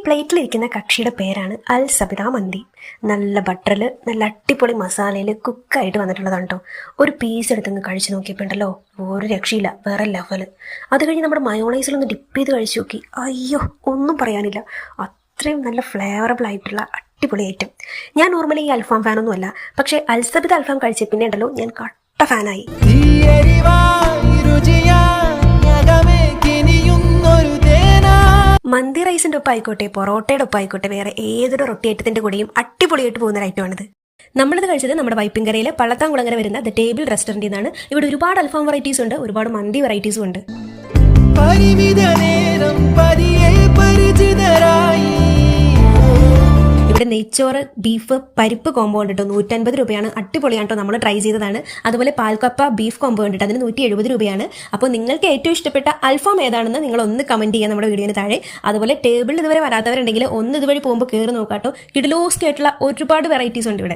പ്ലേറ്റിലിരിക്കുന്ന കക്ഷിയുടെ പേരാണ് അൽ സബിത മന്തി. നല്ല ബട്ടറിൽ നല്ല അടിപൊളി മസാലയിൽ കുക്കായിട്ട് വന്നിട്ടുള്ളതാണ് കേട്ടോ. ഒരു പീസ് എടുത്തങ്ങ് കഴിച്ചു നോക്കിയപ്പോണ്ടല്ലോ ഒരു രക്ഷയില്ല, വേറെ ലെവല്. അത് കഴിഞ്ഞ് നമ്മുടെ മയോണൈസിലൊന്ന് ഡിപ്പ് ചെയ്ത് കഴിച്ചു നോക്കി, അയ്യോ ഒന്നും പറയാനില്ല, അത്രയും നല്ല ഫ്ലേവറബിൾ ആയിട്ടുള്ള അടിപൊളി ഐറ്റം. ഞാൻ നോർമലി ഈ അൽഫാം ഫാനൊന്നും അല്ല, പക്ഷേ അൽ സബിത അൽഫാം കഴിച്ച പിന്നെ ഉണ്ടല്ലോ ഞാൻ കട്ട ഫാനായി. മന്തി റൈസിന്റെ ഒപ്പം ആയിക്കോട്ടെ, പൊറോട്ടയുടെ ഒപ്പം ആയിക്കോട്ടെ, വേറെ ഏതൊരു റൊട്ടി ഐറ്റത്തിന്റെ കൂടെയും അടിപൊളിയായിട്ട് പോകുന്ന ഒരു ഐറ്റമാണിത്. നമ്മളിത് കഴിച്ചത് നമ്മുടെ വൈപ്പിൻകരയിലെ പള്ളത്താംകുളങ്ങര വരുന്ന ദ ടേബിൾ റെസ്റ്റോറന്റിൽ നിന്നാണ്. ഇവിടെ ഒരുപാട് അൽഫാം വെറൈറ്റീസ് ഉണ്ട്, ഒരുപാട് മന്തി വെറൈറ്റീസും ഉണ്ട്. ഇവിടെ നെയ്ച്ചോറ്, ബീഫ്, പരിപ്പ് കോംബോ ഉണ്ട് കേട്ടോ. 150 രൂപയാണ്. അടിപൊളിയാണ് കേട്ടോ. നമ്മൾ ട്രൈ ചെയ്തതാണ്. അതുപോലെ പാൽക്കപ്പ ബീഫ് കോംബോ ഉണ്ട്, അതിന് 170 രൂപയാണ്. അപ്പോൾ നിങ്ങൾക്ക് ഏറ്റവും ഇഷ്ടപ്പെട്ട അൽഫാം ഏതാണെന്ന് നിങ്ങൾ ഒന്ന് കമന്റ് ചെയ്യുക നമ്മുടെ വീഡിയോന് താഴെ. അതുപോലെ ടേബിളിൽ ഇതുവരെ വരാത്തവരുണ്ടെങ്കിൽ ഒന്ന് ഇതുവഴി പോകുമ്പോൾ കയറി നോക്കാട്ടോ. കിഡിലോസ്ക് ആയിട്ടുള്ള ഒരുപാട് വെറൈറ്റീസ് ഉണ്ട് ഇവിടെ.